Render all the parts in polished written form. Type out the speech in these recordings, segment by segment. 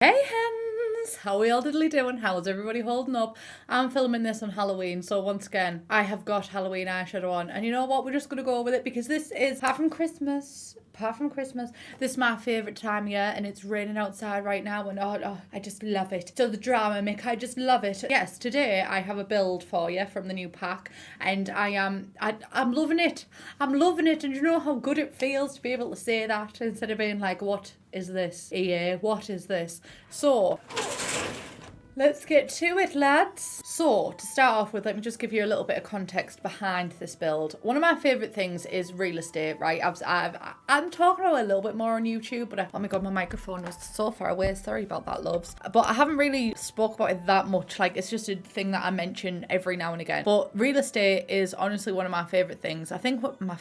Hey hens! How are we all diddly doing? How's everybody holding up? I'm filming this on Halloween, so once again, I have got Halloween eyeshadow on. And you know what? We're just going to go with it because this is, apart from Christmas, this is my favourite time of year, and it's raining outside right now, and I just love it. So the drama, Mick, I just love it. Yes, today I have a build for you from the new pack, and I'm loving it. I'm loving it, and you know how good it feels to be able to say that instead of being like, what is this? EA, what is this? So, let's get to it, lads. So, to start off with, let me just give you a little bit of context behind this build. One of my favourite things is real estate, right? I'm talking about it a little bit more on YouTube, but oh my god, my microphone was so far away. Sorry about that, loves. But I haven't really spoke about it that much. Like, it's just a thing that I mention every now and again. But real estate is honestly one of my favourite things. I think what my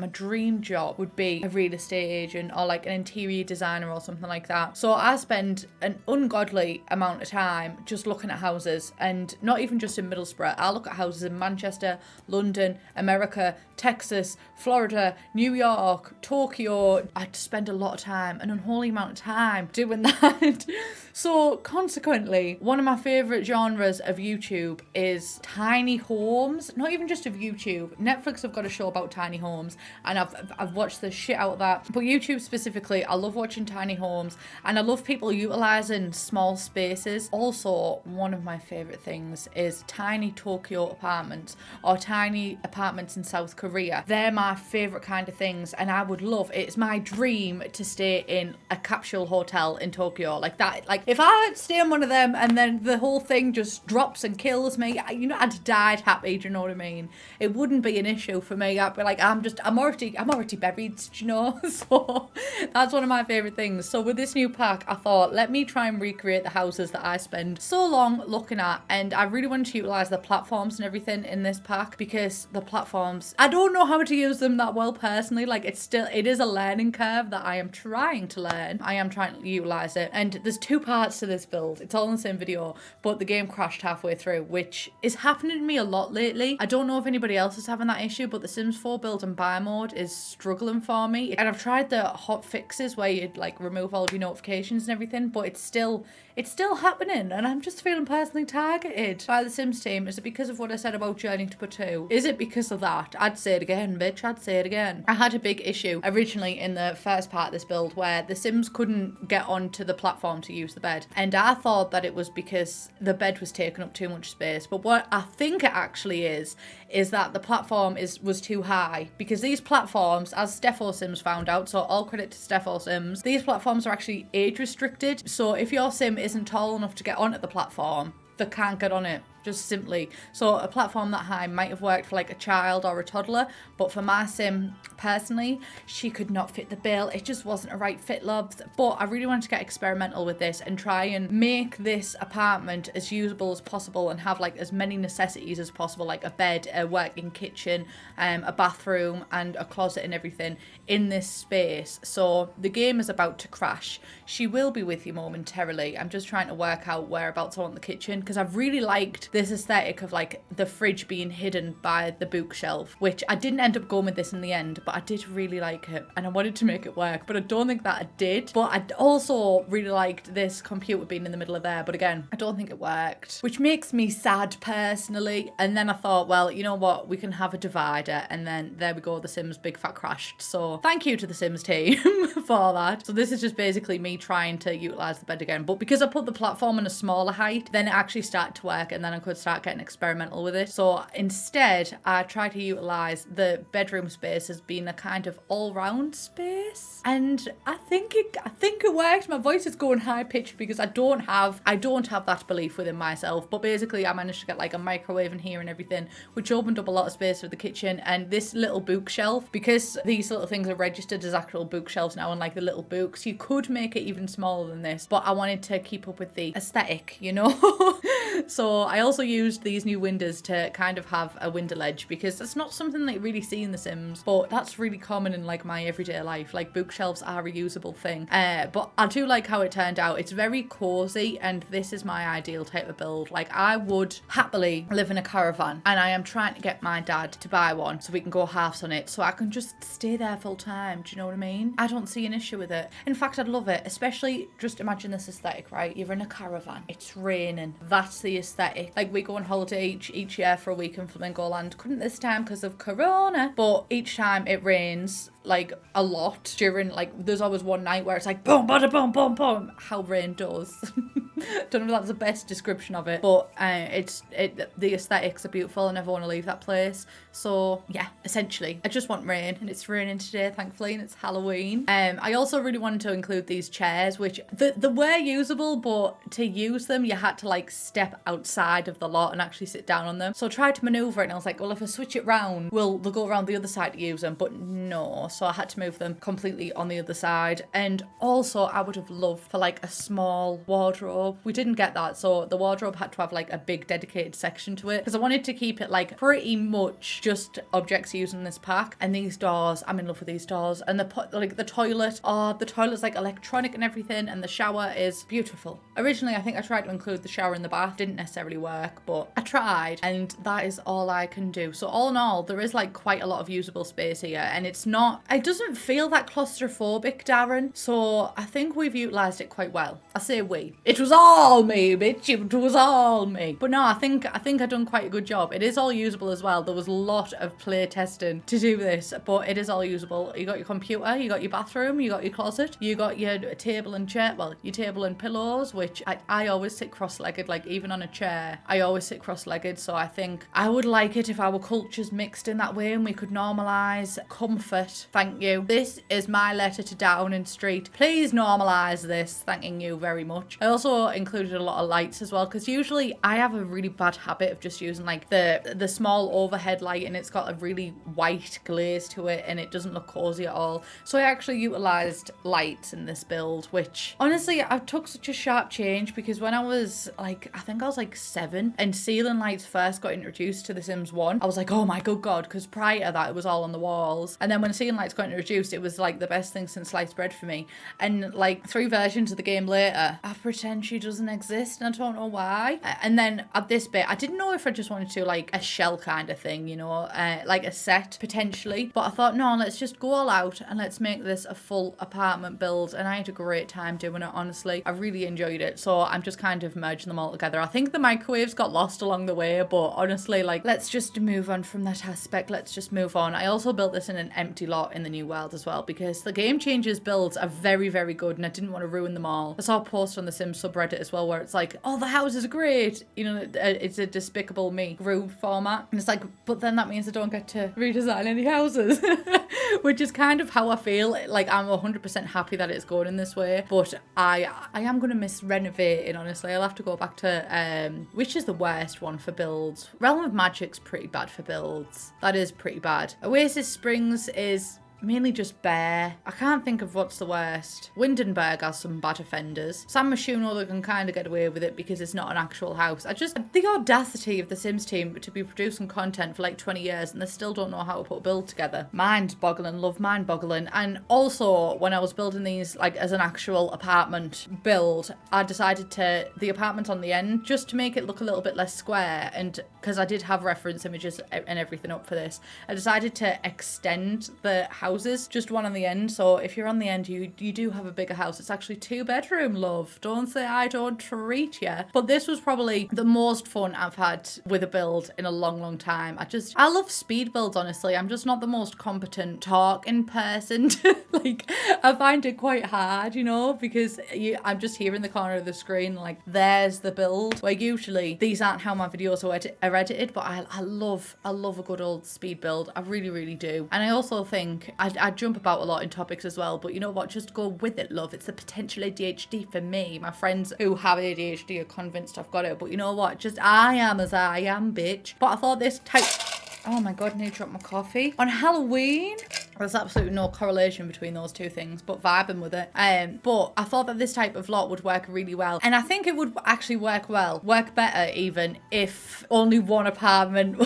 dream job would be a real estate agent or like an interior designer or something like that. So I spend an ungodly amount of time just looking at houses, and not even just in Middlesbrough. I look at houses in Manchester, London, America, Texas, Florida, New York, Tokyo. I spend a lot of time, an unholy amount of time doing that. So consequently, one of my favourite genres of YouTube is tiny homes. Not even just of YouTube. Netflix have got a show about tiny homes, and I've watched the shit out of that. But YouTube specifically, I love watching tiny homes, and I love people utilising small spaces. Also, one of my favourite things is tiny Tokyo apartments or tiny apartments in South Korea. They're my favourite kind of things, and I would love, it's my dream to stay in a capsule hotel in Tokyo like that. Like, if I stay in one of them and then the whole thing just drops and kills me, I'd die happy, do you know what I mean? It wouldn't be an issue for me. I'd be like, I'm already buried, do you know? So that's one of my favourite things. So with this new pack, I thought, let me try and recreate the houses that I spend so long looking at, and I really wanted to utilise the platforms and everything in this pack, because the platforms, I don't know how to use them that well personally. Like, it is a learning curve that I am trying to learn. I am trying to utilise it, and there's two parts to this build. It's all in the same video, but the game crashed halfway through, which is happening to me a lot lately. I don't know if anybody else is having that issue, but the Sims 4 build and buy mode is struggling for me, and I've tried the hot fixes where you'd like remove all of your notifications and everything, but it's still happening, and I'm just feeling personally targeted by the Sims team. Is it because of what I said about Journey to Patu? Is it because of that? I'd say it again, bitch. I'd say it again. I had a big issue originally in the first part of this build where the Sims couldn't get onto the platform to use the bed, and I thought that it was because the bed was taking up too much space. But what I think it actually is that the platform was too high, because these platforms, as Steffo Sims found out, so all credit to Steffo Sims, these platforms are actually age restricted. So if your Sim isn't tall enough to get onto the platform, they can't get on it. Just simply. So a platform that high might have worked for like a child or a toddler, but for my Sim personally, she could not fit the bill. It just wasn't a right fit, loves. But I really wanted to get experimental with this and try and make this apartment as usable as possible and have like as many necessities as possible, like a bed, a working kitchen, a bathroom and a closet and everything in this space. So the game is about to crash. She will be with you momentarily. I'm just trying to work out whereabouts I want the kitchen, because I've really liked this aesthetic of like the fridge being hidden by the bookshelf, which I didn't end up going with this in the end, but I did really like it and I wanted to make it work, but I don't think that I did. But I also really liked this computer being in the middle of there, but again, I don't think it worked, which makes me sad personally. And then I thought, well, you know what, we can have a divider, and then there we go, the Sims big fat crashed. So thank you to the Sims team for that. So this is just basically me trying to utilize the bed again, but because I put the platform on a smaller height, then it actually started to work, and then I could start getting experimental with it. So instead, I try to utilize the bedroom space as being a kind of all-round space, and I think it worked. My voice is going high pitched because I don't have that belief within myself. But basically, I managed to get like a microwave in here and everything, which opened up a lot of space for the kitchen. And this little bookshelf, because these little things are registered as actual bookshelves now, and like the little books, you could make it even smaller than this. But I wanted to keep up with the aesthetic, you know. So I also used these new windows to kind of have a window ledge because it's not something that you really see in The Sims, but that's really common in like my everyday life. Like bookshelves are a usable thing. But I do like how it turned out. It's very cozy, and this is my ideal type of build. Like I would happily live in a caravan, and I am trying to get my dad to buy one so we can go halves on it so I can just stay there full time. Do you know what I mean? I don't see an issue with it. In fact, I'd love it, especially just imagine this aesthetic, right? You're in a caravan, it's raining. That's the aesthetic. Like we go on holiday each year for a week in Flamingo Land. Couldn't this time because of Corona, but each time it rains like a lot during, like, there's always one night where it's like boom, bada, boom, boom, boom, how rain does. Don't know if that's the best description of it, but the aesthetics are beautiful. I never want to leave that place. So yeah, essentially I just want rain, and it's raining today thankfully, and it's Halloween. I also really wanted to include these chairs, which they were usable, but to use them you had to like step outside of the lot and actually sit down on them. So I tried to maneuver it, and I was like, well, if I switch it round, they'll go around the other side to use them, but no. So I had to move them completely on the other side. And also I would have loved for like a small wardrobe. We didn't get that, so the wardrobe had to have like a big dedicated section to it because I wanted to keep it like pretty much just objects used in this pack. And these doors, I'm in love with these doors. And the toilet, the toilet's like electronic and everything, and the shower is beautiful. Originally I think I tried to include the shower in the bath, didn't necessarily work, but I tried, and that is all I can do. So all in all, there is like quite a lot of usable space here, and it doesn't feel that claustrophobic, Darren. So I think we've utilised it quite well. I say we. It was all me, bitch. It was all me. But no, I think I've done quite a good job. It is all usable as well. There was a lot of play testing to do this, but it is all usable. You got your computer, you got your bathroom, you got your closet, you got your table and chair, well, your table and pillows, which I always sit cross-legged, like even on a chair, I always sit cross-legged. So I think I would like it if our cultures mixed in that way and we could normalise comfort. Thank you. This is my letter to Downing Street. Please normalise this. Thanking you very much. I also included a lot of lights as well, because usually I have a really bad habit of just using like the small overhead light, and it's got a really white glaze to it and it doesn't look cozy at all. So I actually utilised lights in this build, which honestly I took such a sharp change, because when I was like, I think I was like 7 and ceiling lights first got introduced to The Sims 1, I was like, oh my good god, because prior to that it was all on the walls. And then when ceiling lights got introduced, it was like the best thing since sliced bread for me. And like 3 versions of the game later, I pretend she doesn't exist, and I don't know why. And then at this bit, I didn't know if I just wanted to like a shell kind of thing, you know, like a set potentially, but I thought, no, let's just go all out and let's make this a full apartment build. And I had a great time doing it, honestly. I really enjoyed it. So I'm just kind of merging them all together. I think the microwaves got lost along the way, but honestly, like, let's just move on from that aspect. Let's just move on. I also built this in an empty lot in the new world as well, because the Game Changers builds are very, very good, and I didn't want to ruin them all. I saw a post on the Sims subreddit as well where it's like, oh, the houses are great, you know, it's a Despicable Me group format, and it's like, but then that means I don't get to redesign any houses. Which is kind of how I feel. Like, I'm 100% happy that it's going in this way, but I am going to miss renovating, honestly. I'll have to go back to which is the worst one for builds. Realm of Magic's pretty bad for builds. That is pretty bad. Oasis Springs is mainly just bare. I can't think of what's the worst. Windenburg has some bad offenders. San Myshuno, they can kind of get away with it because it's not an actual house. The audacity of the Sims team to be producing content for like 20 years and they still don't know how to put a build together. Mind-boggling, love mind-boggling. And also, when I was building these like as an actual apartment build, I decided to, the apartment on the end, just to make it look a little bit less square, and because I did have reference images and everything up for this, I decided to extend the houses, just one on the end. So if you're on the end, you do have a bigger house. It's actually 2-bedroom, love. Don't say I don't treat you. But this was probably the most fun I've had with a build in a long, long time. I love speed builds, honestly. I'm just not the most competent talking person. Like, I find it quite hard, you know, because I'm just here in the corner of the screen, like, there's the build, where usually these aren't how my videos are edited, but I love a good old speed build. I really, really do. And I also think I jump about a lot in topics as well, but you know what? Just go with it, love. It's the potential ADHD for me. My friends who have ADHD are convinced I've got it, but you know what? Just I am as I am, bitch. But I thought this type... Oh my god, I need to drop my coffee. On Halloween, there's absolutely no correlation between those two things, but vibing with it. But I thought that this type of lot would work really well. And I think it would actually work better even if only one apartment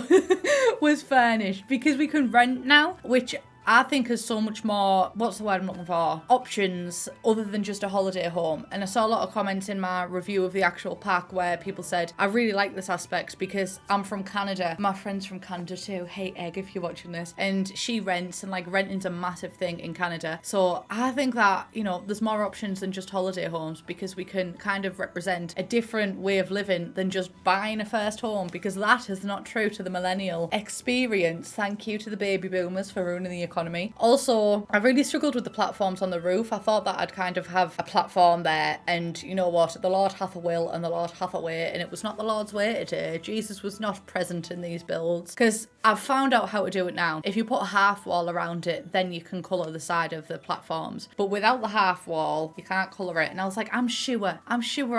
was furnished, because we can rent now, which I think is so much more, what's the word I'm looking for? Options other than just a holiday home. And I saw a lot of comments in my review of the actual pack where people said, I really like this aspect because I'm from Canada. My friend's from Canada too. Hey, Egg, if you're watching this. And she rents, and like renting's a massive thing in Canada. So I think that, you know, there's more options than just holiday homes, because we can kind of represent a different way of living than just buying a first home, because that is not true to the millennial experience. Thank you to the baby boomers for ruining the economy. Also, I really struggled with the platforms on the roof. I thought that I'd kind of have a platform there, and you know what, the Lord hath a will and the Lord hath a way, and it was not the Lord's way today. Jesus was not present in these builds, because I've found out how to do it now. If you put a half wall around it, then you can colour the side of the platforms, but without the half wall you can't colour it. And I was like, I'm sure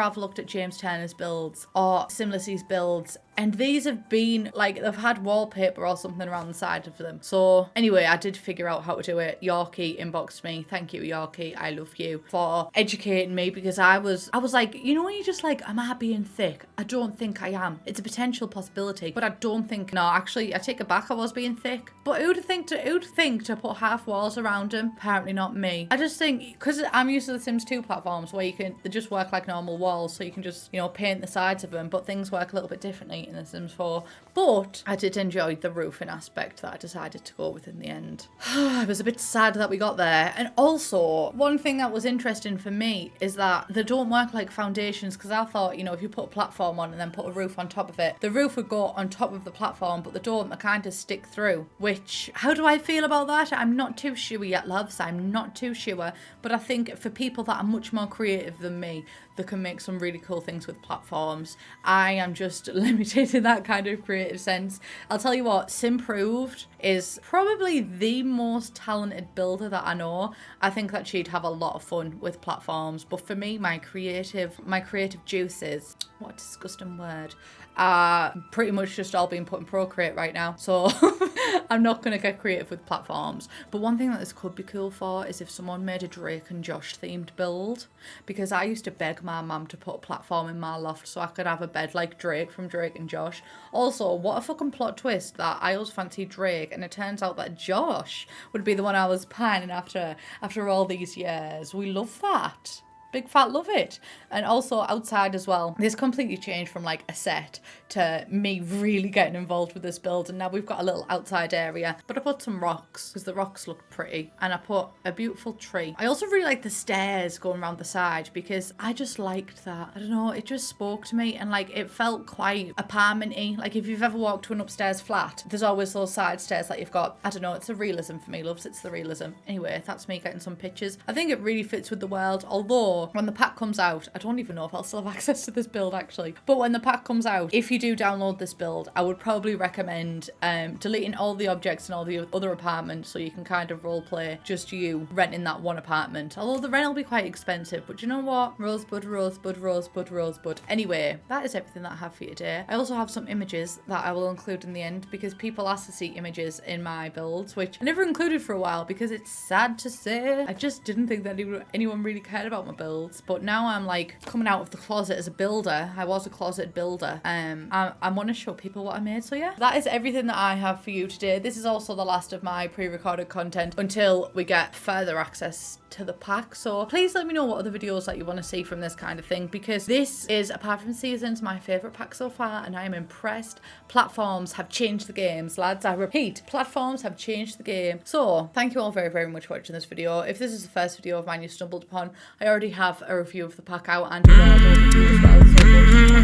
I've looked at James Turner's builds or Simless's builds, and these have been like, they've had wallpaper or something around the side of them. So anyway, I did figure out how to do it. Yorkie inboxed me. Thank you, Yorkie. I love you for educating me, because I was like, you know, when you're just like, am I being thick? I don't think I am. It's a potential possibility, but I don't think, no, actually, I take it back, I was being thick. But who'd think to put half walls around them? Apparently not me. I just think, because I'm used to the Sims 2 platforms where they just work like normal walls, so you can just, you know, paint the sides of them, but things work a little bit differently in The Sims 4. But I did enjoy the roofing aspect that I decided to go with in the end. I was a bit sad that we got there. And also, one thing that was interesting for me is that they don't work like foundations, because I thought, you know, if you put a platform on and then put a roof on top of it, the roof would go on top of the platform, but they don't. They kind of stick through, which, how do I feel about that? I'm not too sure yet, loves. I'm not too sure. But I think for people that are much more creative than me, they can make some really cool things with platforms. I am just limited in that kind of creative sense. I'll tell you what, Simproved is probably the most talented builder that I know. I think that she'd have a lot of fun with platforms. But for me, my creative juices, what a disgusting word, are pretty much just all being put in Procreate right now. So I'm not going to get creative with platforms. But one thing that this could be cool for is if someone made a Drake and Josh themed build, because I used to beg my mum to put a platform in my loft so I could have a bed like Drake from Drake and Josh. Also, what a fucking plot twist that I always fancied Drake, and it turns out that Josh would be the one I was pining after all these years. We love that. Big fat love it. And also outside as well, this completely changed from like a set to me really getting involved with this build, and now we've got a little outside area. But I put some rocks because the rocks look pretty, and I put a beautiful tree. I also really like the stairs going around the side, because I just liked that. I don't know, it just spoke to me, and like it felt quite apartment-y. Like if you've ever walked to an upstairs flat, there's always those side stairs that you've got. I don't know, it's the realism for me, loves. It's the realism. Anyway, that's me getting some pictures. I think it really fits with the world, although when the pack comes out, I don't even know if I'll still have access to this build actually, but when the pack comes out, if you do download this build, I would probably recommend deleting all the objects and all the other apartments, so you can kind of roleplay just you renting that one apartment. Although the rent will be quite expensive, but you know what, rosebud, rosebud, rosebud, rosebud. Anyway, that is everything that I have for you today. I also have some images that I will include in the end, because people ask to see images in my builds, which I never included for a while because it's sad to say I just didn't think that anyone really cared about my builds. But now I'm like coming out of the closet as a builder. I was a closet builder. I want to show people what I made. So yeah, that is everything that I have for you today. This is also the last of my pre-recorded content until we get further access to the pack. So please let me know what other videos that you want to see from this kind of thing, because this is, apart from Seasons, my favourite pack so far, and I am impressed. Platforms have changed the games, lads. I repeat, platforms have changed the game. So thank you all very, very much for watching this video. If this is the first video of mine you stumbled upon, I already have a review of the pack out and a world overview as well. So